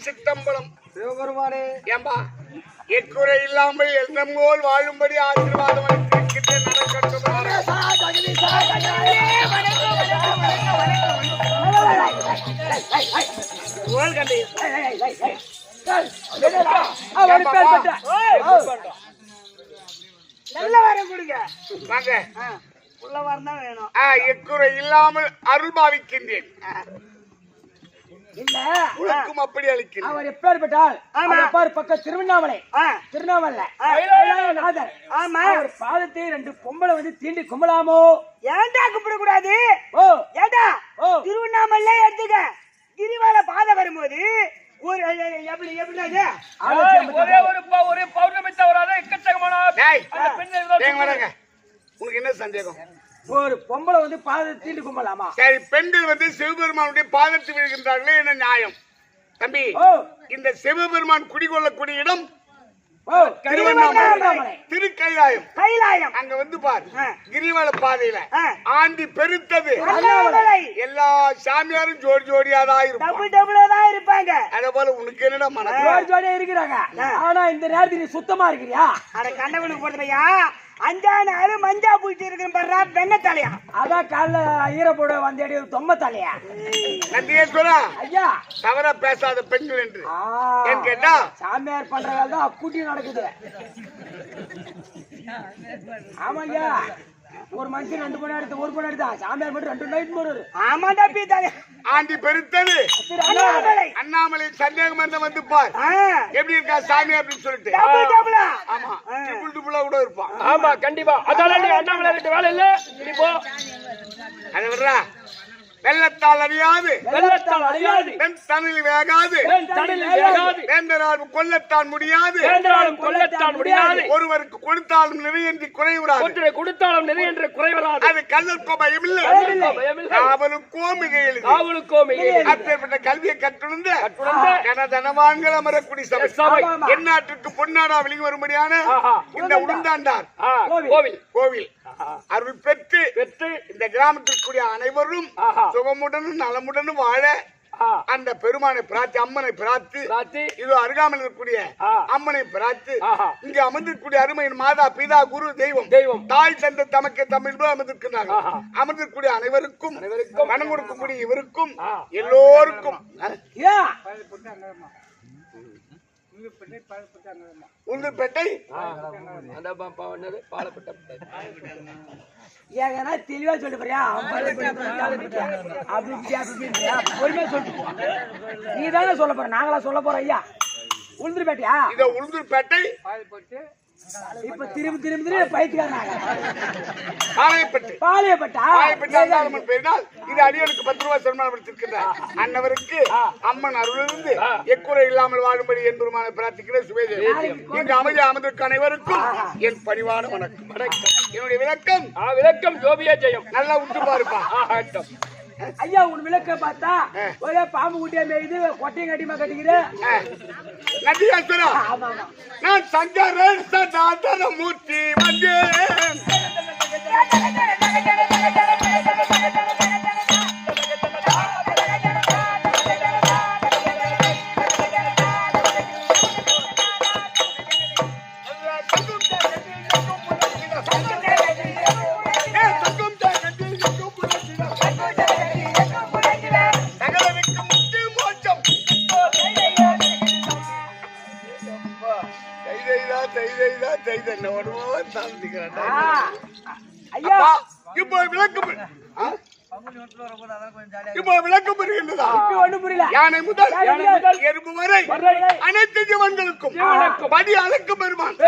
சித்தம்பலம் சிவபெருமானே ஏம்பா எக்குறை இல்லாமல் எண்ணங்கோல் வாழும்படி ஆசீர்வாதம் அளித்திருக்கின்ற நடக்கட்டும். நல்ல வரம் கொடுங்க. வாங்க. உள்ள வரம் தான் வேணும். எக்குறை இல்லாமல் அருள் பாவிக்கின்றேன். இல்ல உனக்கும் அப்படி அளிக்கிறேன். அவர் எப்பேற்பட்டால் அவர் பக்கம் திருவண்ணாமலை திருவண்ணாமலை நாதர். ஆமா அவர் பாதத்தை 2 பொம்பளை வந்து தீண்டி கும்பலாமோ? ஏன்டா கும்பிட கூடாது? ஓ ஏண்டா திருவண்ணாமலை எடுத்துக்க. கிரிவல பாதை வரும்போது ஒரு எப்படி எப்படின்னா ஒரே பௌர்ணமி தவறாத எக்கச்சக்கமான உனக்கு என்ன சந்தேகம்? ஒரு பொம்பளை வந்து பாதத்தை தீண்டி கும்பலாமா? சரி, பெண்கள் வந்து சிவபெருமானுடைய பாதத்தில் விழுகின்றார்களே, என்ன நியாயம்? தம்பி, இந்த சிவபெருமான் குடிகொள்ளக்கூடிய இடம் திருக்கைலாயம். கைலாயம் அங்க வந்து பாரு, கிரிவல பாதையில ஆண்டி பெருத்தது எல்லா சாமியாரும் ஜோடி ஜோடியாதான் இருப்பாங்க. அதே போல உனக்கு என்னடா மன ஜோடி ஜோடியா இருக்கிறாங்க. ஆனா இந்த நேரத்துக்கு நீ சுத்தமா இருக்கிறியா? அட கண்டவனுக்கு போடுறியா? 5 நாள் மஞ்சா பூச்சி இருக்கிற வெண்ண தலையா? அதான் கால ஈரப்போட வந்தேடி தொம்ம தலையா? நந்தியேஸ்வரா ஐயா, தவறா பேசாத பெண்கள் என்று ஏன் கேட்டா, சாமியார் பண்ற வேலை தான் அக்கூட்டி நடக்குது. ஆமாய்யா, ஒரு மனுஷன் 2 மணி எடுத்து 1 மணி எடுத்தா சாமியார் மட்டும் 2 நைட் போடுறது. ஆமாண்டா பீத்தாலே ஆண்டி பெருத்தது அண்ணாமலை சந்தேகம் வந்து பார் எப்படி இருக்கா சாமி அப்படின்னு சொல்லிட்டு. ஆமா, டுபுளா கூட இருப்பான். ஆமா கண்டிப்பா. அதனால அண்ணாமலை கிட்ட வேலை இல்ல. நீ போ. அதை விடுறா. வெள்ளத்தால் அறியாது வெண் தனில் வேகாது வேந்தரால் கொல்லத்தான் முடியாது ஒருவருக்கு கொடுத்தாலும் நிறையின்றி குறைவராது அது கல்லற்கோ பயம் இல்லை காவலுக்கோ மிக எளிது அப்பேற்பட்ட கல்வியை கற்றுணர்ந்த கனதனவான்கள் அமரக்குடி சபை எந்நாட்டிற்கு பொன்னாடா வெளியே வரும்படியான இந்த உளுந்தாண்டார் கோவில் அருள் பெற்று இந்த கிராமத்திற்குரிய அனைவரும் சுகமுடனும் நலமுடனும் வாழ அந்த பெருமானை பிரார்த்தி, அம்மனை பிரார்த்தி, இது அருகாமல் இருக்கக்கூடிய அம்மனை பிரார்த்தி, இங்க அமர்ந்திருக்கூடிய அருமையின் மாதா பிதா குரு தெய்வம் தாய் தந்தை தமக்கு தமிழ் அமர்ந்திருக்கிறாங்க. அமர்ந்திருக்கூடிய அனைவருக்கும் மனம் கொடுக்கக்கூடிய இவருக்கும் எல்லோருக்கும் உளுந்தூர்பேட்டை ஏன்னா தெளிவா சொல்லிட்டு போறியா? பொறுமையா சொல்லிட்டு நீ தானே சொல்ல போற, நாங்களா சொல்ல போறோம். ஐயா, உளுந்தூர்பேட்டையா? இத உளுந்தூர்பேட்டை இப்ப திரும்பி பயிற்சிக்காரனாங்க. பாளையப்பட்டா பேரினால் இது அடியனுக்கு 10 ரூபாய் சன்மானம் அளித்திருக்கிறார். அன்னவருக்கு அம்மன் அருளிலிருந்து எக்குறை இல்லாமல் வாழும்படி என் பெருமானை பிரார்த்திக்கிற சுவேதே. இங்கு அமைதி அமர்ந்திருக்க அனைவருக்கும் என் பணிவான வணக்கம். என்னுடைய விளக்கம் ஜோபியா ஜெயம். நல்லா விட்டு பாருப்பா. ஐயா, உன் விளக்க பார்த்தா ஒரே பாம்பு குட்டியா மேய்து கொட்டையும் கட்டிமா கட்டிக்கிறேன். நந்தியாசுரா, நான் சங்கரன் சதாதன மூர்த்தி வந்தேன். யானை முதல் எறும்பு வரை அனைத்து ஜீவன்களுக்கும் படி அளக்கும் பெருமான்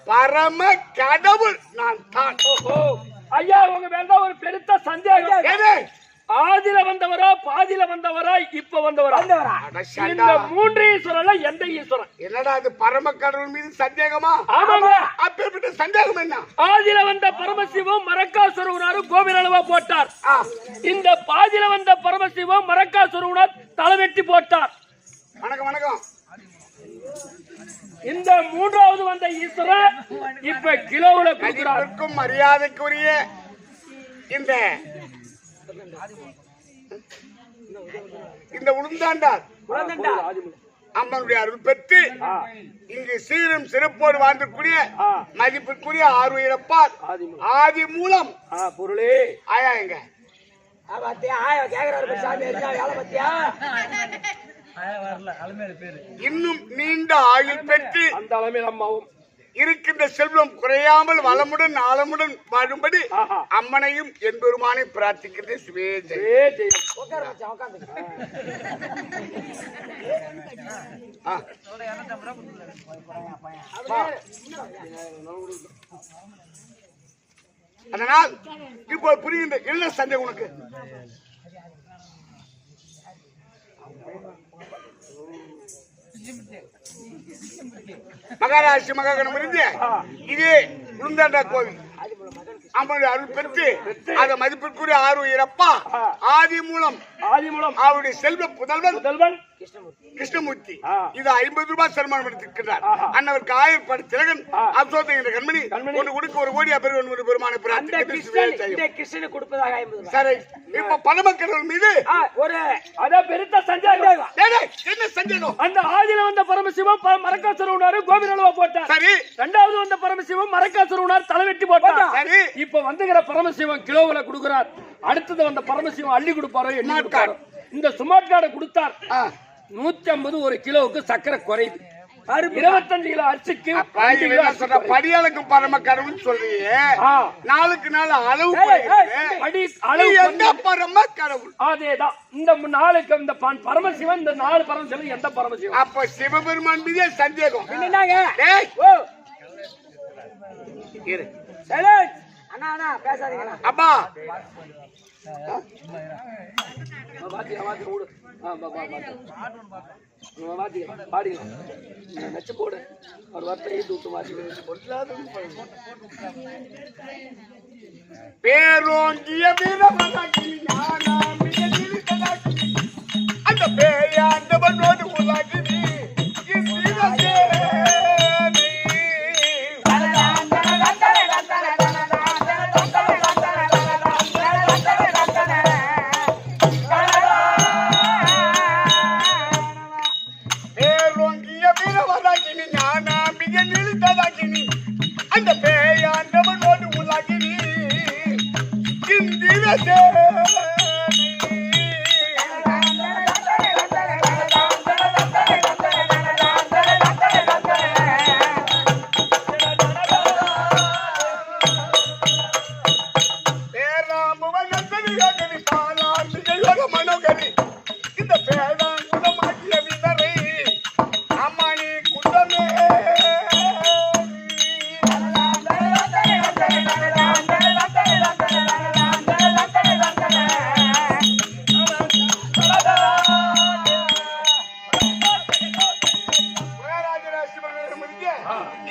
பரம கடவுள் நான் தான். ஐயா, உங்க வேண்டாம் ஒரு பெருத்த சந்தேகம். ஆதில வந்தவரா பாதில வந்தவரா இப்ப வந்தவரா? இந்த 3 ஈஸ்வரன்ல எந்த ஈஸ்வரன்? என்னடா அது பரம கடவுள் மீது சந்தேகமா? ஆமாங்க. அப்பேற்பட்ட சந்தேகம் என்ன? ஆதில வந்த பரமசிவம் மரக்காசுரனாரு கோவில் அளவா போட்டார். இந்த பாதில வந்த பரமசிவம் மரக்காசுரனார் தலைவெட்டி போட்டார். வணக்கம். இந்த 3வது வந்த ஈஸ்வரன் இப்ப கிலோவுல கொடுக்கிறார். மரியாதைக்குரிய இந்த உளுந்தாண்டார் அம்மனுடைய அருள் பெற்று இங்கு சீரும் சிறப்போடு வாழ்ந்தக்கூடிய மதிப்பிற்குரிய ஆறுயிரப்பார் ஆதி மூலம் பொருளே ஆயா எங்க இன்னும் நீண்ட ஆயுள் பெற்று அந்த அளவில் அம்மாவும் இருக்கின்ற செல்வம் குறையாமல் வளமுடன் ஆழமுடன் வாழும்படி அம்மனையும் என் பெருமானை பிரார்த்திக்கிறது. சிவே ஜெயம். அதனால் இப்போ புரிகின்ற என்ன சந்தேகம் உனக்கு? மகாராஷ்டிர மகாகணம் இருந்து இதே உளுந்தாண்டா கோவில் அம்மனுடைய அருள் பெற்று அத மதிப்பிற்குரிய ஆறுயிரப்பா ஆதி மூலம் அவருடைய செல்வ புதல்வன் கிருஷ்ணமூர்த்தி இது 50 ரூபாய் சன்மானம் எடுத்திருக்கிறார். அன்னவருக்கு 1000 பட திலகன் அசோத என்ற கண்மணி ஒன்று கொடுக்க 1 கோடி பெருமானை கிருஷ்ணனுக்கு கொடுப்பதாக 50 சரி. இப்ப பரமக்கடவுள் மீது ஒரு அத பெருத்த சந்தேகம். என்ன சந்தேகம்? அந்த ஆதியில வந்த பரமசிவம் மரக்காசுரனாரு கோபிரலவ போட்டார். சரி. இரண்டாவது வந்த பரமசிவம் மரக்காசுரனார் தலைவெட்டி போட்டார். சரி. இப்ப வந்துகிற பரமசிவம் கிலோவுல கொடுக்கிறார். அடுத்தது வந்த பரமசிவம் அள்ளி கொடுப்பாரோ எண்ணி கொடுப்பாரோ? இந்த சுமார்ட் கார்டை கொடுத்தார். 150 ஒரு கிலோவுக்கு சக்கரை குறையுது. 25 கிலோ அரிசிக்கு படியாளுக்கு பரம கடவுள் சொல்றீங்க. நாளுக்கு நாள் அளவு பரம கடவுள் அதேதான். இந்த நாளுக்கு இந்த பரமசிவன் இந்த 4 பரமசிவன் எந்த பரமசிவன்? அப்ப சிவபெருமான் மீதே சந்தேகம். அப்பா போடு ஒரு வார்த்தையை தூட்டு மாற்றி பேரோங்கிய அந்த பேயாண்டவனோடு உலாகி அந்த பேயாண்டவனோடு உலாகி மனோகரி இந்த பேதாங்குதமாகிய விதரை அம்மானி குண்டமே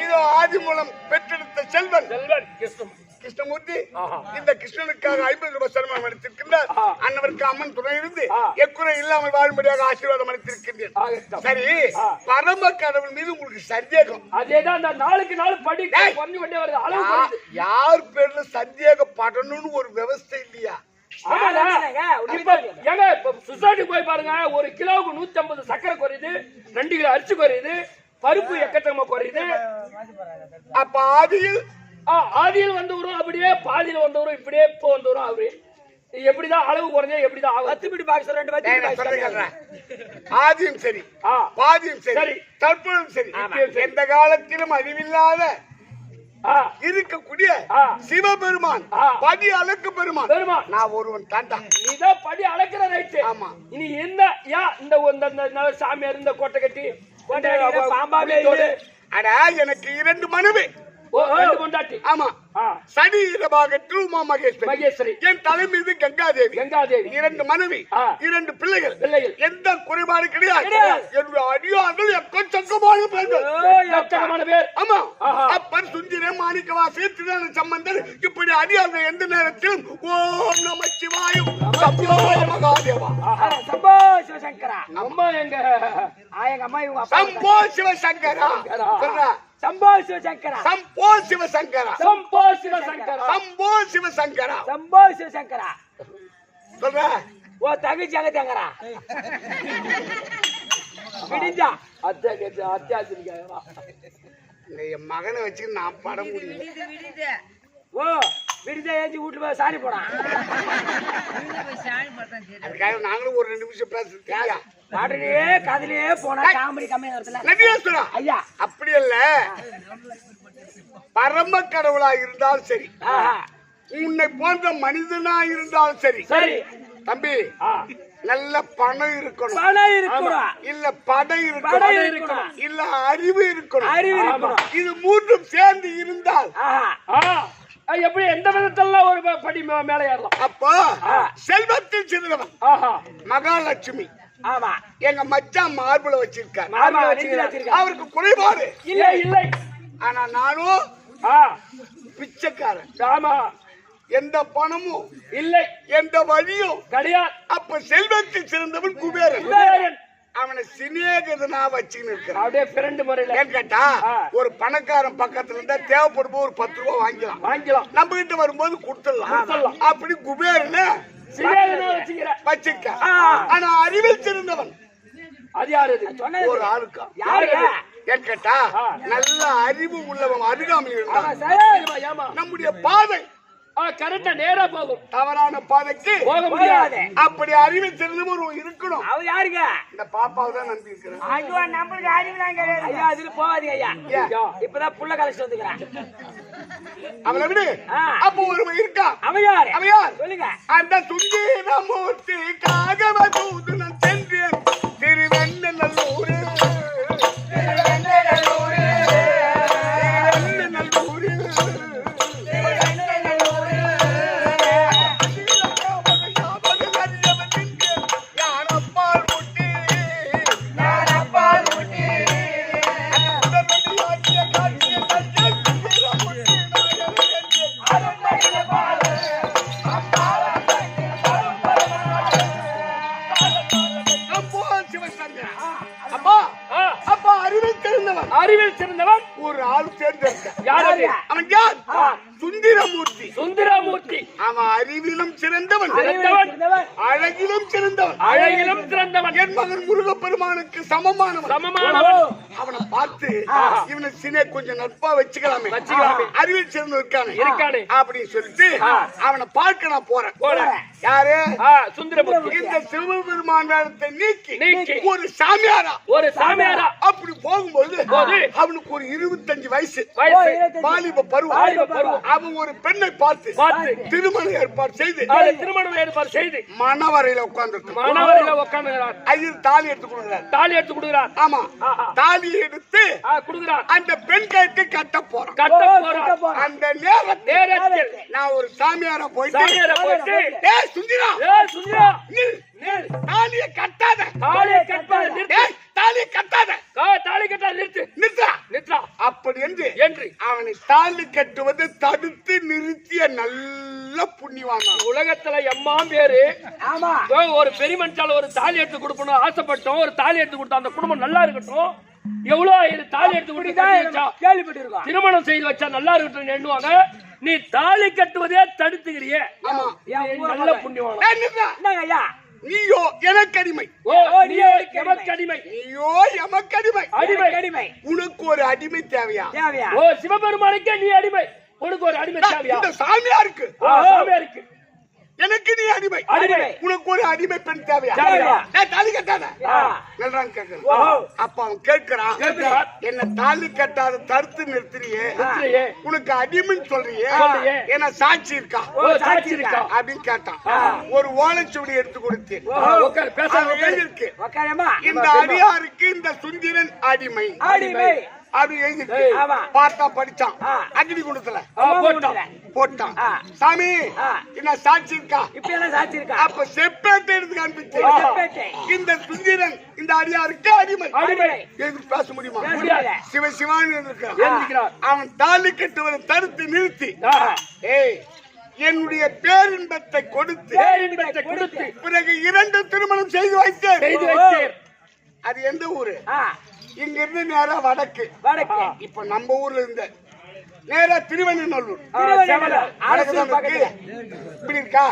இதோ ஆதி மூலம் பெற்றெடுத்த செல்வன் கிருஷ்ணமூர்த்தி இந்த கிருஷ்ணனுக்காக 50 ரூபாய் சன்மானம் அளித்திருக்கின்றார். அன்னவருக்கு அம்மன் துணை இருந்து எக்குறை இல்லாமல் வாழும்படியாக ஆசீர்வாதம் அளித்திருக்கின்றேன். சரி, பரம கடவுள் மீது உங்களுக்கு சந்தேகம். அதேதான் நாளுக்கு நாள் படி குறைஞ்சு கொண்டே வருது. யார் பேர்ல சந்தேகப்படணும்னு ஒரு விவஸ்தை இல்லையா? சொசைட்டி போய் பாருங்க. 1 கிலோவுக்கு 150 சக்கரை குறையுது, 2 கிலோ அரிசி குறையுது, பருப்பு எக்கச்சக்கமா குறையுது. அப்ப ஆதியில் வந்தவரும் அப்படியே, பாதியில வந்தவரும் இப்படியே இப்போ வந்தவரும் அப்படியே. எப்படிதான் அளவு குறைஞ்சா எப்படிதான் ஆகும்? 10 பிடி பாக்ஸ் 2 ஆதியும் சரி, பாதியும் சரி, தற்போதும் சரி, எந்த காலத்திலும் அறிவில்லாத இருக்கக்கூடிய சிவபெருமான் படி அளக்கு பெருமான். நான் ஒருவன் தாண்டா. நீதான் படி அளக்கிற ரைட்டு. ஆமா. இனி என்ன இந்த சாமியார் இந்த கோட்டை கட்டி பாம்பாவே அட எனக்கு 2 மனைவி. ஆமா. சரீரபாகத்தில் உமா மகேஸ்வரி, என் தலை மீது கங்காதேவி. 2 மனைவி, 2 பிள்ளைகள். எந்த குறைபாடு கிடையாது. என்னுடைய அடியார்கள் எக்கச்சக்கமான பேர். ஆமா. அப்பர் சுந்திர மாணிக்கவாசகர் திருஞான சம்பந்தர் இப்படி அடியார்கள் எந்த நேரத்திலும் ஓம் நம சிவாயம் சம்போ மகாதேவா சம்போ சிவசங்கரா. அம்மா எங்க அம்மா இவங்க சம்போ சிவசங்கரா சொல்றா. சம்போ சிவசங்கரா. சம்போ சிவசங்கரா. சம்போ சிவசங்கரா. சம்போ சிவசங்கரா. சம்போ சிவசங்கரா சொல்ற. ஓ தங்கச்சி அங்க தங்கரா. விடிஞ்சா அத்தியாவசியம் என் மகனை வச்சு நான் பட முடியும். ஓ விடிஞ்சா ஏஞ்சி வீட்டுல போய் சாணி போடான். அதுக்காக நாங்களும் ஒரு 2 நிமிஷம் பேசுறோம். பாட்டுலயே கதையிலேயே போனா காமெடி கம்மியா வரதுல நடிகேஸ்வரா ஐயா அப்படி அல்ல, பரம கடவுளா இருந்தாலும் சரி, உன்னை போன்ற மனிதனா இருந்தாலும் சரி, சரி தம்பி நல்ல பணம் இருக்கணும், பணம் இருக்கணும், இல்ல படை படம் இருக்கணும், இருக்கணும், இல்ல அறிவு இருக்கணும், அறிவு இருக்கணும். இது மூன்றும் சேர்ந்து இருந்தால் எப்படி எந்த விதத்தெல்லாம் ஒரு படி மேல ஏறலாம். அப்போ செல்வத்தில் சிறந்தவன் ஆஹா மகாலட்சுமி ஆமா எங்க மச்சான் மார்புல வச்சிருக்காரு. மாமா வச்சிருக்கா அவருக்கு குறைபாடு இல்லை இல்லை. ஆனா நானும் ஆ பிச்சைக்காரன். ஆமா எந்த பணமும் இல்லை, எந்த வழியும் கிடையாது. அப்ப செல்வத்தில் சிறந்தவன் குபேரன். குபேரன். அவனை சிநேகிதனா வச்சுன்னு இருக்கிறான். அப்படியே ஃப்ரெண்ட் முறையில ஏன்னு கேட்டா ஒரு பணக்காரன் பக்கத்துல இருந்தா தேவைப்படும் ஒரு 10 ரூபாய் வாங்கிக்கலாம், நம்ம கிட்ட வரும்போது கொடுத்துடலாம். அப்படி குபேரன் சிநேகிதனா வச்சுக்கிற வச்சிருக்க. ஆனா அறிவில் சிறந்தவன் அது யாரு? ஒரு ஆளுக்கா யாருங்க? ஏன்னு கேட்டா நல்ல அறிவு உள்ளவன் அருகாமையில் இருந்தான். ஏமா, ஏமா. நம்முடைய பாதை கரெக்டா நேரா போகும், தவறான பாதைக்கு போக முடியாது. அப்படி அறிவில் சிறந்தவன் இருக்கணும். அவ யாருங்க? இந்த பாப்பாவை தான் நம்பி இருக்கிறேன். ஐயோ நம்மளுக்கு அறிவுலாம் கிடையாது. ஐயா அதுல போகாதீங்க ஐயா. இப்பதான் புள்ள கலெக்ஷன் வந்துக்கிறேன். அவளை விடு. அப்போ ஒருவன் இருக்கா. அவன் யாரு? அவன் யார்? சொல்லுங்க. அந்த சுந்தரமூர்த்தி காகவ தூதுனன் சென்றேன் திருவெண்ணநல்லூர். அறிவில் சிறந்தவன் ஒரு ஆள் சேர்ந்திருக்க. யார்? அவன் யார்? சுந்தரமூர்த்தி. சுந்தரமூர்த்தி. அவன் அறிவிலும் சிறந்தவன், அழகிலும் சிறந்தவன், அழகிலும் சிறந்தவன். என் மகன் முருகப்பெருமானுக்கு சமமானவன். அவனை பார்த்து இவனை கொஞ்சம் நட்பா வச்சுக்கலாமே, அறிவில் சிறந்து இருக்கானே அப்படின்னு சொல்லிட்டு அவனை பார்க்க நான் போறேன். யாரு? சுந்தரமூர்த்தி. இந்த சிவபெருமான் வேடத்தை நீக்கி ஒரு சாமியாரா அப்படி போகும்போது அவனுக்கு ஒரு 25 வயசு வாலிப பருவம். அவன் ஒரு பெண்ணை பார்த்து திருமண ஏற்பாடு செய்து மணவரையில உட்கார்ந்து ஐயர் தாலி எடுத்து கொடுக்கிறார். ஆமா, தாலி எடுத்து அந்த பெண் கைக்கு கட்ட போறான். அந்த நேரத்தில் நான் ஒரு சாமியாரா போயிட்டு சுந்தரா தாலியை கட்டாத, நிறுத்தா அப்படி என்று அவனை தாலி கட்டுவது தடுத்து நிறுத்திய நல்ல புண்ணியவான். உலகத்துல எம்மாம் பேரு. ஆமா, ஒரு பெரிய மனுஷால ஒரு தாலி எடுத்து கொடுக்கணும் ஆசைப்பட்டோம், ஒரு தாலி எடுத்து கொடுத்தா அந்த குடும்பம் நல்லா இருக்கட்டும். எவ்வளவு தாலி எடுத்து கொடுத்தா கேள்விப்பட்டிருக்கோம். திருமணம் செய்து வச்சா நல்லா இருக்கட்டும் எண்ணுவாங்க. நீ தாலி கட்டுவதே தடுத்துக்கிறியே, நல்ல புண்ணியவான். ஐயா நீயோ எனக்கு அடிமை, நீயோ எமக்கு அடிமை. உனக்கு ஒரு அடிமை தேவையா? சிவபெருமானுக்கே நீ அடிமை, உனக்கு ஒரு அடிமை தேவையா? இந்த சாமியாருக்கு எனக்கு நீ அடிமை, உனக்கு ஒரு அடிமை பெண் தேவையா? தாலி கட்டாத. அப்ப அவன் கேட்கிறான், என்ன தாலி கட்டாத தடுத்து நிறுத்துறியே, உனக்கு அடிமைன்னு சொல்றியே, என்ன சாட்சி இருக்கா அப்படின்னு கேட்டான். ஒரு ஓலைச்சுவடி எடுத்து கொடுத்தேன். இந்த அடியாருக்கு இந்த சுந்தரன் அடிமை அப்படி எழுதிட்டு பார்த்தா படிச்சான். அக்னி குண்டத்துல போட்டான். சாமி என்ன சாட்சி இருக்கா? அப்ப செப்பேட்டை எடுத்து காண்பிச்சு இந்த சுந்தரன் இந்த அடியாருக்கு அடிமை எதுக்கு பேச முடியுமா? சிவசிவான்னு இருக்கிறான். அவன் தாலி கட்டுவதை தடுத்து நிறுத்தி என்னுடைய பேரின்பத்தை கொடுத்து பிறகு 2 திருமணம் செய்து வைத்தேன். அது எந்த ஊரு? இங்க இருந்து நேரா வடக்கு. இப்ப நம்ம ஊர்ல இருந்த நேரா திருவண்ணநல்லூர் செவல அரசு பக்கத்துல இப்படி இருக்கா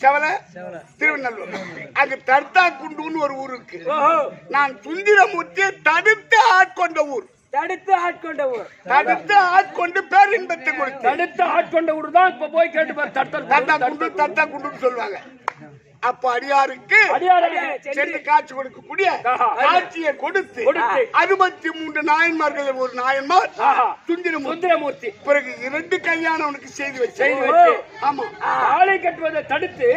செவல திருவண்ணல்லூர் அங்க தர்த்தா குண்டுன்னு ஒரு ஊர் இருக்கு. நான் சுந்தரமூர்த்தியை தடுத்து ஆட்கொண்ட ஊர். தடுத்து ஆட்கொண்ட ஊர். தடுத்து ஆட்கொண்டு பேரின்பத்தை கொடுத்து தடுத்து ஆட்கொண்ட ஊர் தான் இப்ப போய் கேட்டு பாரு. தர்த்தா குண்டுன்னு சொல்லுவாங்க. அப்ப அடியாருக்கு சென்று காட்சி கொடுக்கக்கூடிய காட்சியை கொடுத்து 63 நாயன்மார்கள் ஒரு நாயன்மார் சுந்தரமூர்த்தி. பிறகு 2 கல்யாணம் செய்து வச்சு ஆமா ஆளை கட்டுவதை தடுத்து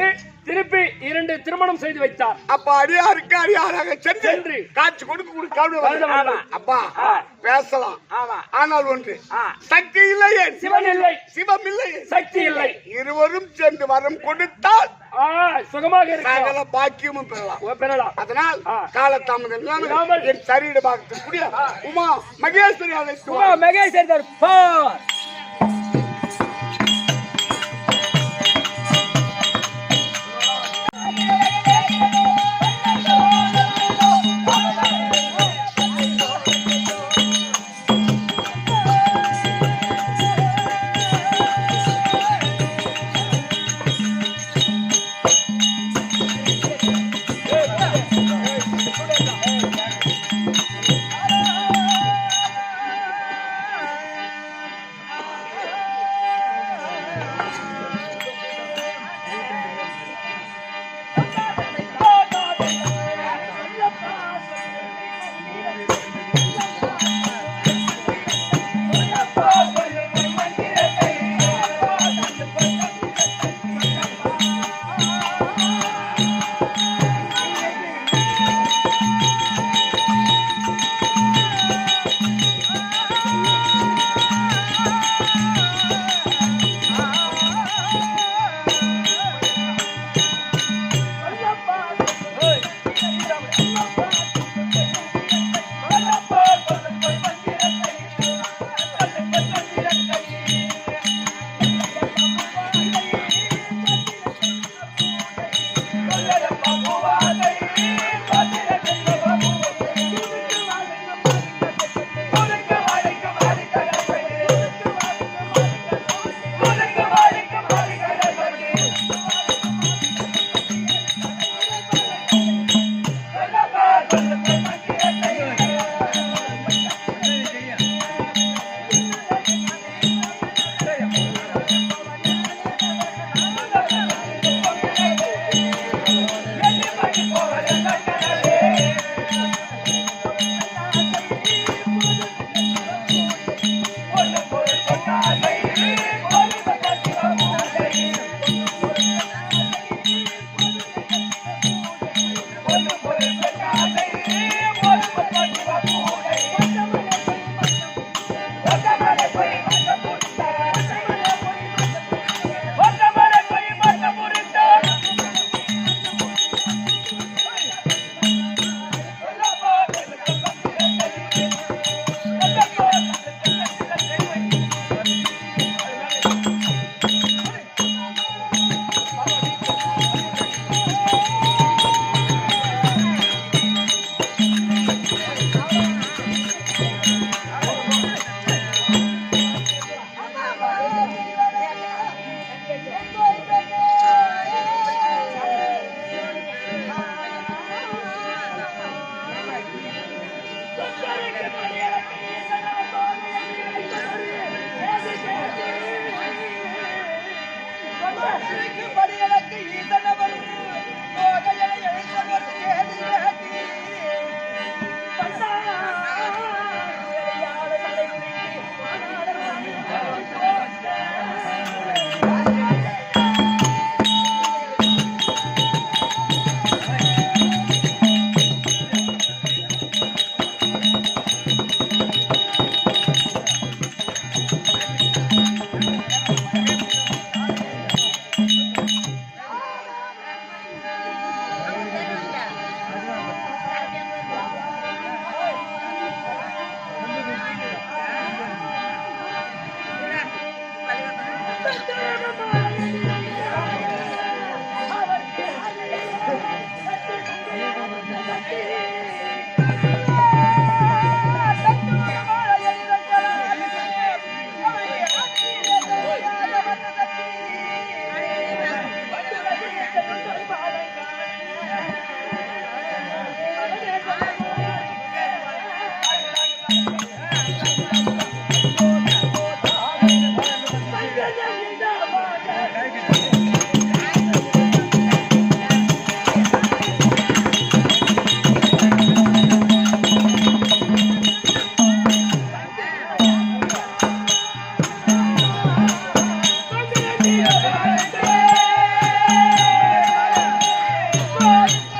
திருப்பி 2 திருமணம் செய்து வைத்தார். அப்ப அடியாருக்கு அடியாராக சென்று காட்சி கொடுக்க அப்பா பேசலாம். ஆனால் ஒன்று சக்தி இல்லையே சிவன் இல்லை, சிவம் இல்லை, சக்தி இல்லை. இருவரும் சென்று வரம் கொடுத்தால் சுகமாக இருக்க பாக்கியமும் பெறலாம். அதனால் காலதாமதம் இல்லாமல் என் சரீர பாகத்திற்குரிய உமா மகேஸ்வரி அழைத்து மகேஸ்வரி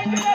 என்ன